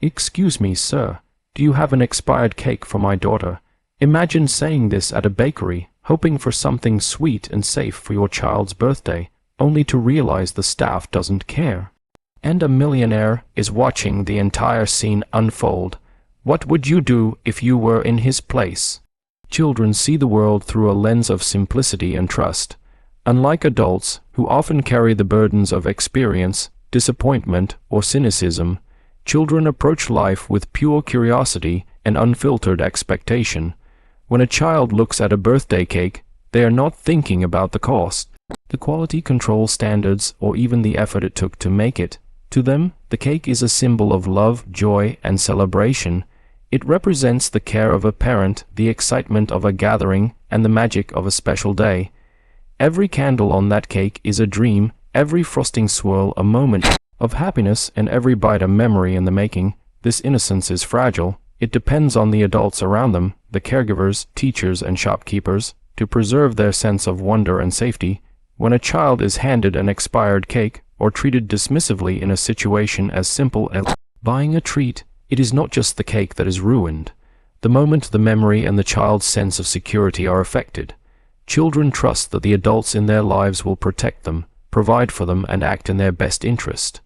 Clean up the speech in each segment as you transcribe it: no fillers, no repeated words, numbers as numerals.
"Excuse me, sir, do you have an expired cake for my daughter?" Imagine saying this at a bakery, hoping for something sweet and safe for your child's birthday, only to realize the staff doesn't care. And a millionaire is watching the entire scene unfold. What would you do if you were in his place? Children see the world through a lens of simplicity and trust. Unlike adults, who often carry the burdens of experience, disappointment, or cynicism, children approach life with pure curiosity and unfiltered expectation. When a child looks at a birthday cake, they are not thinking about the cost, the quality control standards, or even the effort it took to make it. To them, the cake is a symbol of love, joy, and celebration. It represents the care of a parent, the excitement of a gathering, and the magic of a special day. Every candle on that cake is a dream, every frosting swirl a moment of happiness, and every bite a memory in the making. This innocence is fragile. It depends on the adults around them, the caregivers, teachers, and shopkeepers, to preserve their sense of wonder and safety. When a child is handed an expired cake, or treated dismissively in a situation as simple as buying a treat, it is not just the cake that is ruined. The moment, the memory, and the child's sense of security are affected. Children trust that the adults in their lives will protect them, provide for them, and act in their best interest.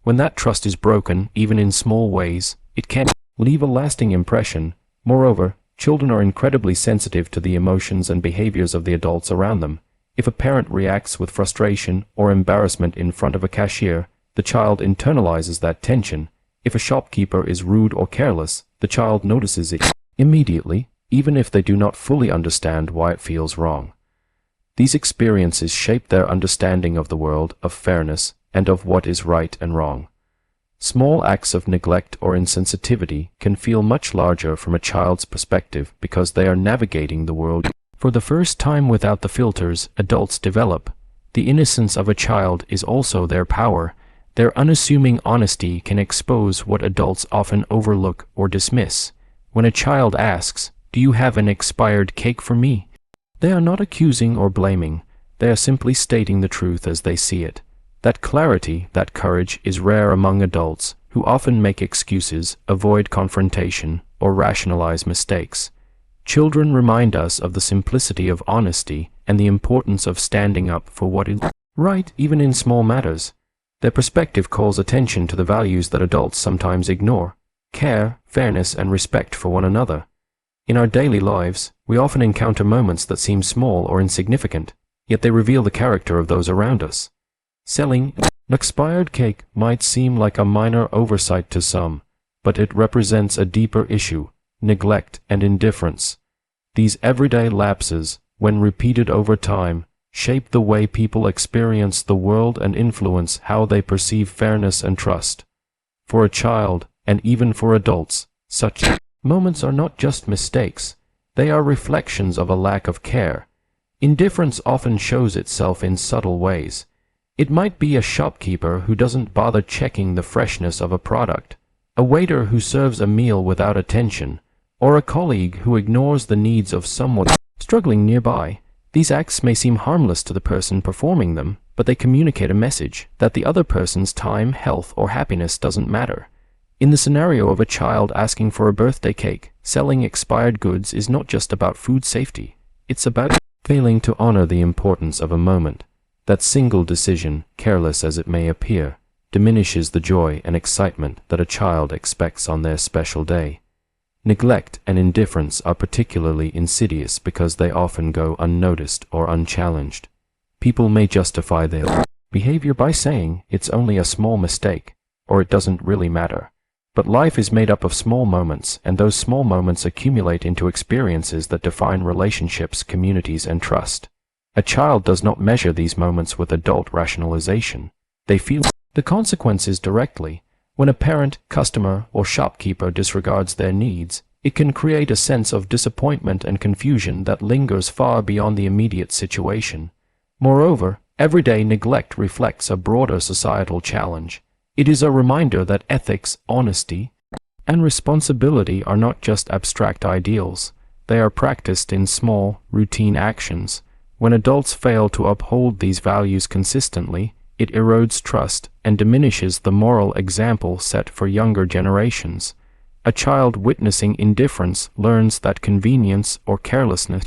When that trust is broken, even in small ways, it can leave a lasting impression. Moreover, children are incredibly sensitive to the emotions and behaviors of the adults around them. If a parent reacts with frustration or embarrassment in front of a cashier, the child internalizes that tension. If a shopkeeper is rude or careless, the child notices it immediately, even if they do not fully understand why it feels wrong. These experiences shape their understanding of the world, of fairness, and of what is right and wrong. Small acts of neglect or insensitivity can feel much larger from a child's perspective because they are navigating the world for the first time without the filters adults develop. The innocence of a child is also their power. Their unassuming honesty can expose what adults often overlook or dismiss. When a child asks, "Do you have an expired cake for me?" they are not accusing or blaming. They are simply stating the truth as they see it. That clarity, that courage, is rare among adults, who often make excuses, avoid confrontation, or rationalize mistakes. Children remind us of the simplicity of honesty and the importance of standing up for what is right, even in small matters. Their perspective calls attention to the values that adults sometimes ignore: care, fairness, and respect for one another. In our daily lives, we often encounter moments that seem small or insignificant, yet they reveal the character of those around us. Selling an expired cake might seem like a minor oversight to some, but it represents a deeper issue: neglect and indifference. These everyday lapses, when repeated over time, shape the way people experience the world and influence how they perceive fairness and trust. For a child, and even for adults, such moments are not just mistakes, they are reflections of a lack of care. Indifference often shows itself in subtle ways. It might be a shopkeeper who doesn't bother checking the freshness of a product, a waiter who serves a meal without attention, or a colleague who ignores the needs of someone struggling nearby. These acts may seem harmless to the person performing them, but they communicate a message that the other person's time, health, or happiness doesn't matter. In the scenario of a child asking for a birthday cake, selling expired goods is not just about food safety. It's about failing to honor the importance of a moment. That single decision, careless as it may appear, diminishes the joy and excitement that a child expects on their special day. Neglect and indifference are particularly insidious because they often go unnoticed or unchallenged. People may justify their behavior by saying it's only a small mistake, or it doesn't really matter. But life is made up of small moments, and those small moments accumulate into experiences that define relationships, communities, and trust. A child does not measure these moments with adult rationalization. They feel the consequences directly. When a parent, customer, or shopkeeper disregards their needs, it can create a sense of disappointment and confusion that lingers far beyond the immediate situation. Moreover, everyday neglect reflects a broader societal challenge. It is a reminder that ethics, honesty, and responsibility are not just abstract ideals. They are practiced in small, routine actions. When adults fail to uphold these values consistently, it erodes trust and diminishes the moral example set for younger generations. A child witnessing indifference learns that convenience or carelessness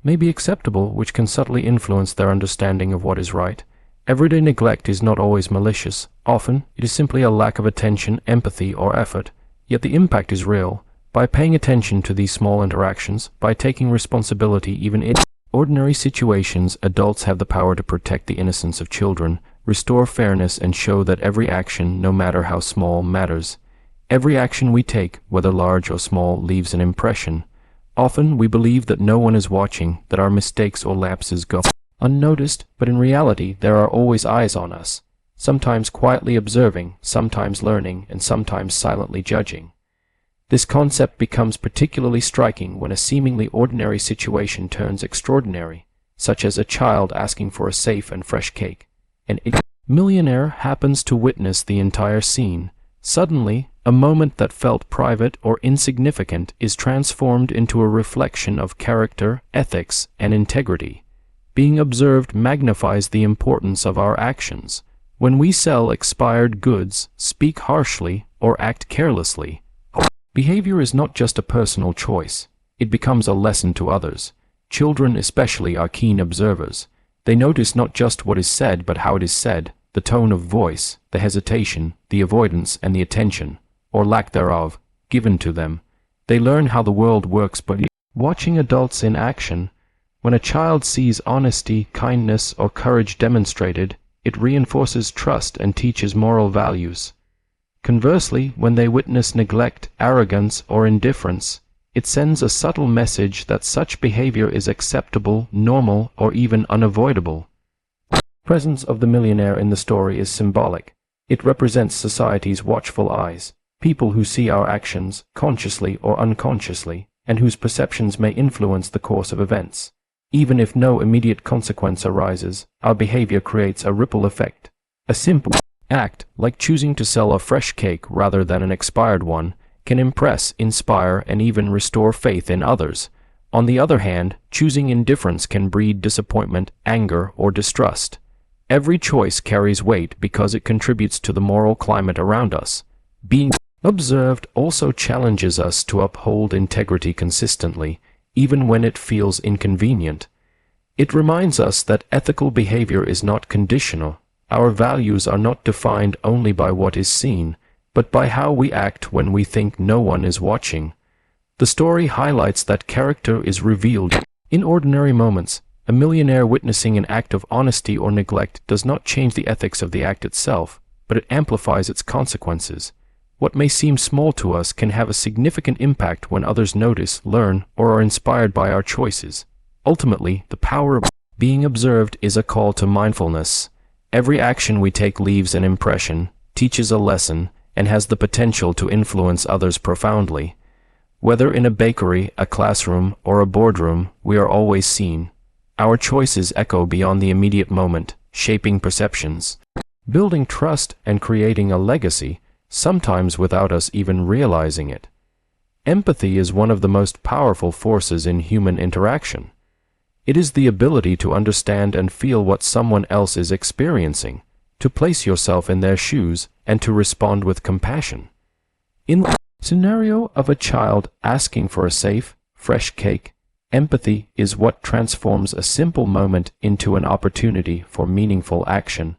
may be acceptable, which can subtly influence their understanding of what is right. Everyday neglect is not always malicious. Often, it is simply a lack of attention, empathy, or effort. Yet the impact is real. By paying attention to these small interactions, by taking responsibility even in ordinary situations, adults have the power to protect the innocence of children, restore fairness, and show that every action, no matter how small, matters. Every action we take, whether large or small, leaves an impression. Often we believe that no one is watching, that our mistakes or lapses go unnoticed, but in reality there are always eyes on us, sometimes quietly observing, sometimes learning, and sometimes silently judging. This concept becomes particularly striking when a seemingly ordinary situation turns extraordinary, such as a child asking for a safe and fresh cake. An millionaire happens to witness the entire scene. Suddenly, a moment that felt private or insignificant is transformed into a reflection of character, ethics, and integrity. Being observed magnifies the importance of our actions. When we sell expired goods, speak harshly, or act carelessly, behavior is not just a personal choice. It becomes a lesson to others. Children especially are keen observers. They notice not just what is said, but how it is said, the tone of voice, the hesitation, the avoidance, and the attention, or lack thereof, given to them. They learn how the world works by watching adults in action. When a child sees honesty, kindness, or courage demonstrated, it reinforces trust and teaches moral values. Conversely, when they witness neglect, arrogance, or indifference, it sends a subtle message that such behavior is acceptable, normal, or even unavoidable. The presence of the millionaire in the story is symbolic. It represents society's watchful eyes, people who see our actions, consciously or unconsciously, and whose perceptions may influence the course of events. Even if no immediate consequence arises, our behavior creates a ripple effect. A simple act, like choosing to sell a fresh cake rather than an expired one, can impress, inspire, and even restore faith in others. On the other hand, choosing indifference can breed disappointment, anger, or distrust. Every choice carries weight because it contributes to the moral climate around us. Being observed also challenges us to uphold integrity consistently, even when it feels inconvenient. It reminds us that ethical behavior is not conditional. Our values are not defined only by what is seen, but by how we act when we think no one is watching. The story highlights that character is revealed in ordinary moments. A millionaire witnessing an act of honesty or neglect does not change the ethics of the act itself, but it amplifies its consequences. What may seem small to us can have a significant impact when others notice, learn, or are inspired by our choices. Ultimately, the power of being observed is a call to mindfulness. Every action we take leaves an impression, teaches a lesson, and has the potential to influence others profoundly. Whether in a bakery, a classroom, or a boardroom, we are always seen. Our choices echo beyond the immediate moment, shaping perceptions, building trust, and creating a legacy, sometimes without us even realizing it. Empathy is one of the most powerful forces in human interaction. It is the ability to understand and feel what someone else is experiencing, to place yourself in their shoes, and to respond with compassion. In the scenario of a child asking for a safe, fresh cake, empathy is what transforms a simple moment into an opportunity for meaningful action.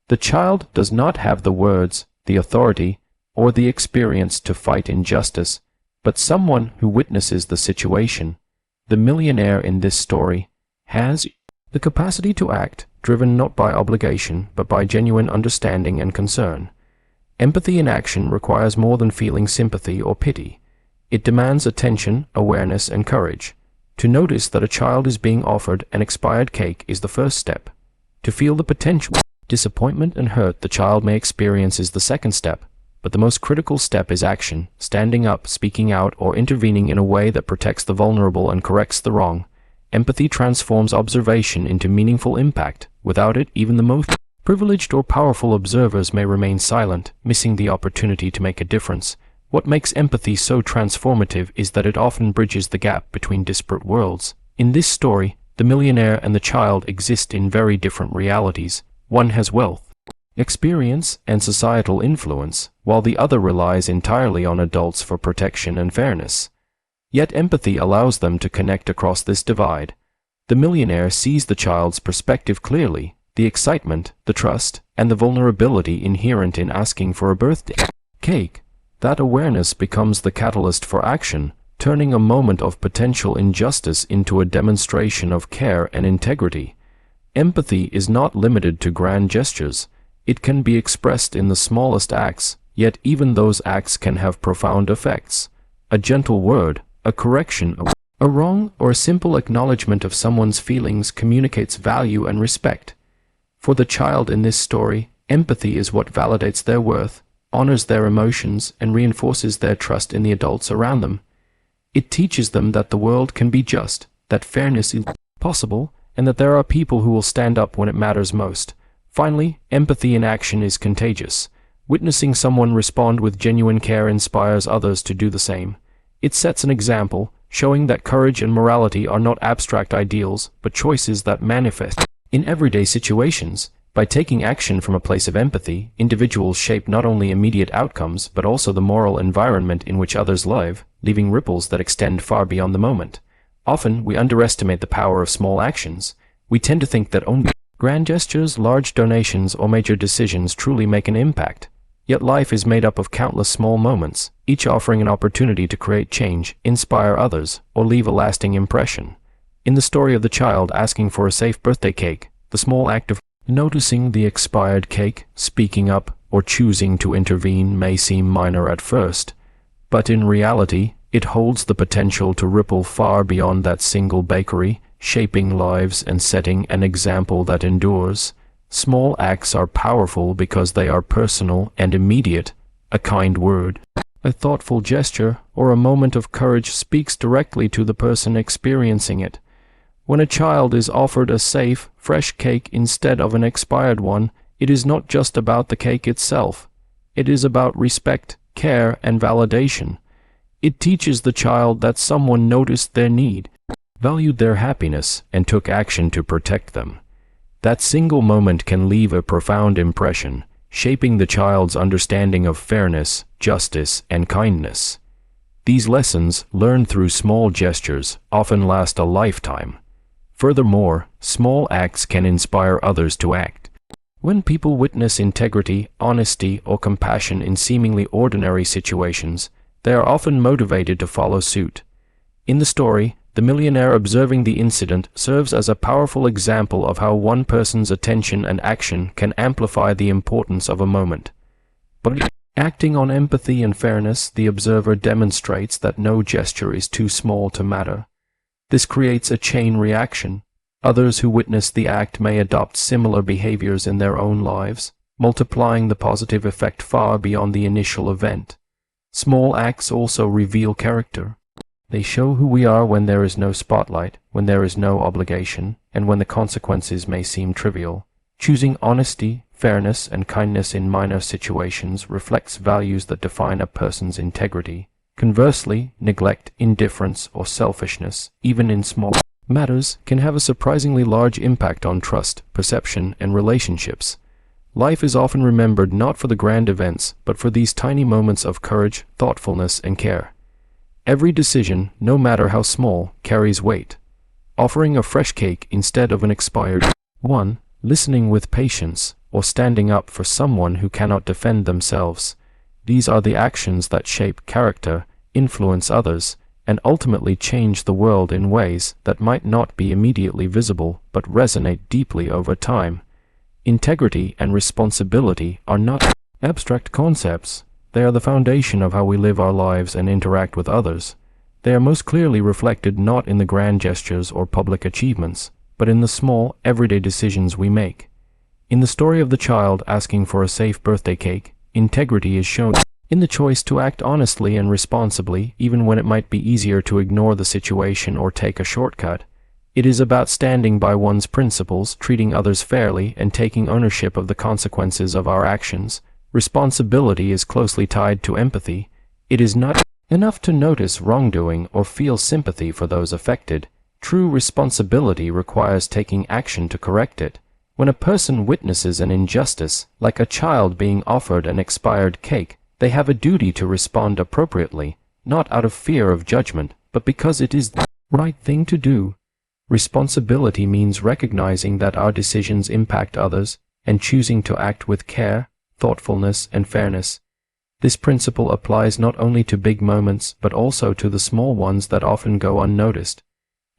The child does not have the words, the authority, or the experience to fight injustice, but someone who witnesses the situation. The millionaire in this story has the capacity to act, driven not by obligation, but by genuine understanding and concern. Empathy in action requires more than feeling sympathy or pity. It demands attention, awareness, and courage. To notice that a child is being offered an expired cake is the first step. To feel the potential disappointment and hurt the child may experience is the second step. But the most critical step is action, standing up, speaking out, or intervening in a way that protects the vulnerable and corrects the wrong. Empathy transforms observation into meaningful impact. Without it, even the most privileged or powerful observers may remain silent, missing the opportunity to make a difference. What makes empathy so transformative is that it often bridges the gap between disparate worlds. In this story, the millionaire and the child exist in very different realities. One has wealth, experience and societal influence, while the other relies entirely on adults for protection and fairness. Yet empathy allows them to connect across this divide. The millionaire sees the child's perspective clearly, the excitement, the trust, and the vulnerability inherent in asking for a birthday cake. That awareness becomes the catalyst for action, turning a moment of potential injustice into a demonstration of care and integrity. Empathy is not limited to grand gestures. It can be expressed in the smallest acts, yet even those acts can have profound effects. A gentle word, a correction of a wrong, or a simple acknowledgement of someone's feelings communicates value and respect. For the child in this story, empathy is what validates their worth, honors their emotions, and reinforces their trust in the adults around them. It teaches them that the world can be just, that fairness is possible, and that there are people who will stand up when it matters most. Finally, empathy in action is contagious. Witnessing someone respond with genuine care inspires others to do the same. It sets an example, showing that courage and morality are not abstract ideals, but choices that manifest in everyday situations. By taking action from a place of empathy, individuals shape not only immediate outcomes, but also the moral environment in which others live, leaving ripples that extend far beyond the moment. Often, we underestimate the power of small actions. We tend to think that only grand gestures, large donations, or major decisions truly make an impact. Yet life is made up of countless small moments, each offering an opportunity to create change, inspire others, or leave a lasting impression. In the story of the child asking for a safe birthday cake, the small act of noticing the expired cake, speaking up, or choosing to intervene may seem minor at first, but in reality, it holds the potential to ripple far beyond that single bakery, shaping lives and setting an example that endures. Small acts are powerful because they are personal and immediate. A kind word, a thoughtful gesture, or a moment of courage speaks directly to the person experiencing it. When a child is offered a safe, fresh cake instead of an expired one, it is not just about the cake itself. It is about respect, care, and validation. It teaches the child that someone noticed their need, valued their happiness, and took action to protect them. That single moment can leave a profound impression, shaping the child's understanding of fairness, justice, and kindness. These lessons, learned through small gestures, often last a lifetime. Furthermore, small acts can inspire others to act. When people witness integrity, honesty, or compassion in seemingly ordinary situations, they are often motivated to follow suit. In the story, the millionaire observing the incident serves as a powerful example of how one person's attention and action can amplify the importance of a moment. By acting on empathy and fairness, the observer demonstrates that no gesture is too small to matter. This creates a chain reaction. Others who witness the act may adopt similar behaviors in their own lives, multiplying the positive effect far beyond the initial event. Small acts also reveal character. They show who we are when there is no spotlight, when there is no obligation, and when the consequences may seem trivial. Choosing honesty, fairness, and kindness in minor situations reflects values that define a person's integrity. Conversely, neglect, indifference, or selfishness, even in small matters, can have a surprisingly large impact on trust, perception, and relationships. Life is often remembered not for the grand events, but for these tiny moments of courage, thoughtfulness, and care. Every decision, no matter how small, carries weight. Offering a fresh cake instead of an expired one, listening with patience, or standing up for someone who cannot defend themselves. These are the actions that shape character, influence others, and ultimately change the world in ways that might not be immediately visible but resonate deeply over time. Integrity and responsibility are not abstract concepts. They are the foundation of how we live our lives and interact with others. They are most clearly reflected not in the grand gestures or public achievements, but in the small, everyday decisions we make. In the story of the child asking for a safe birthday cake, integrity is shown in the choice to act honestly and responsibly, even when it might be easier to ignore the situation or take a shortcut. It is about standing by one's principles, treating others fairly, and taking ownership of the consequences of our actions. Responsibility is closely tied to empathy. It is not enough to notice wrongdoing or feel sympathy for those affected. True responsibility requires taking action to correct it. When a person witnesses an injustice, like a child being offered an expired cake, they have a duty to respond appropriately, not out of fear of judgment, but because it is the right thing to do. Responsibility means recognizing that our decisions impact others, and choosing to act with care, thoughtfulness, and fairness. This principle applies not only to big moments, but also to the small ones that often go unnoticed.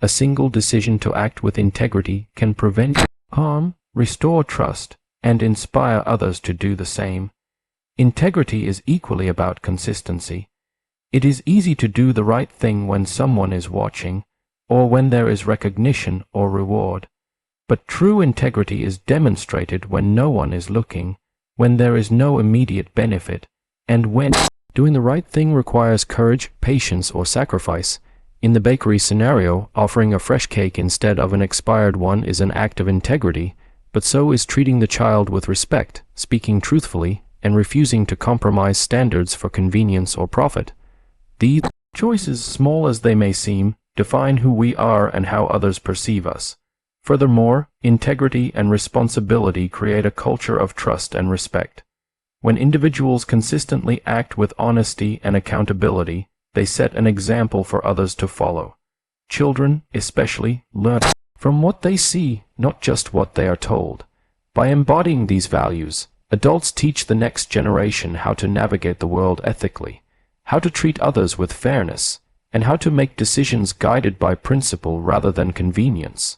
A single decision to act with integrity can prevent harm, restore trust, and inspire others to do the same. Integrity is equally about consistency. It is easy to do the right thing when someone is watching, or when there is recognition or reward. But true integrity is demonstrated when no one is looking, when there is no immediate benefit, and when doing the right thing requires courage, patience, or sacrifice. In the bakery scenario, offering a fresh cake instead of an expired one is an act of integrity, but so is treating the child with respect, speaking truthfully, and refusing to compromise standards for convenience or profit. These choices, small as they may seem, define who we are and how others perceive us. Furthermore, integrity and responsibility create a culture of trust and respect. When individuals consistently act with honesty and accountability, they set an example for others to follow. Children, especially, learn from what they see, not just what they are told. By embodying these values, adults teach the next generation how to navigate the world ethically, how to treat others with fairness, and how to make decisions guided by principle rather than convenience.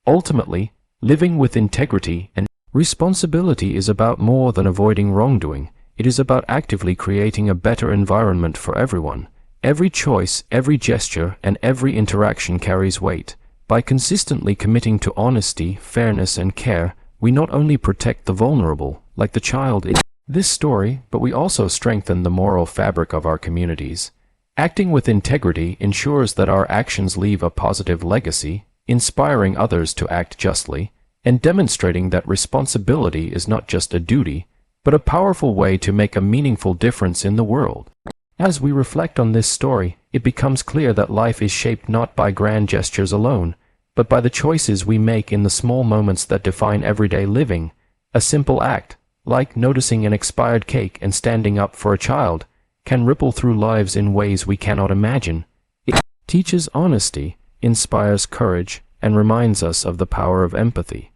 Ultimately, living with integrity and responsibility is about more than avoiding wrongdoing. It is about actively creating a better environment for everyone. Every choice, every gesture, and every interaction carries weight. By consistently committing to honesty, fairness, and care, we not only protect the vulnerable, like the child in this story, but we also strengthen the moral fabric of our communities. Acting with integrity ensures that our actions leave a positive legacy, inspiring others to act justly, and demonstrating that responsibility is not just a duty, but a powerful way to make a meaningful difference in the world. As we reflect on this story, it becomes clear that life is shaped not by grand gestures alone, but by the choices we make in the small moments that define everyday living. A simple act, like noticing an expired cake and standing up for a child, can ripple through lives in ways we cannot imagine. It teaches honesty, inspires courage, and reminds us of the power of empathy.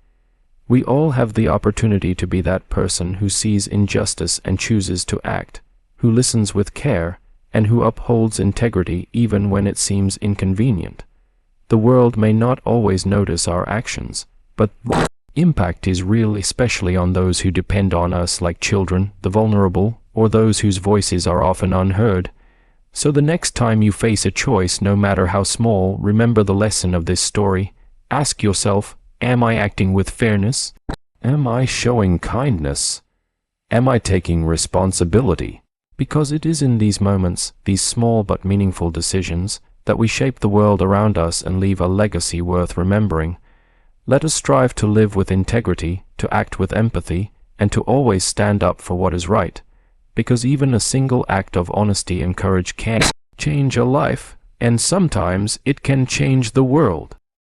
We all have the opportunity to be that person who sees injustice and chooses to act, who listens with care, and who upholds integrity even when it seems inconvenient. The world may not always notice our actions, but the impact is real, especially on those who depend on us, like children, the vulnerable, or those whose voices are often unheard. So the next time you face a choice, no matter how small, remember the lesson of this story. Ask yourself, am I acting with fairness? Am I showing kindness? Am I taking responsibility? Because it is in these moments, these small but meaningful decisions, that we shape the world around us and leave a legacy worth remembering. Let us strive to live with integrity, to act with empathy, and to always stand up for what is right, because even a single act of honesty and courage can change a life, and sometimes it can change the world.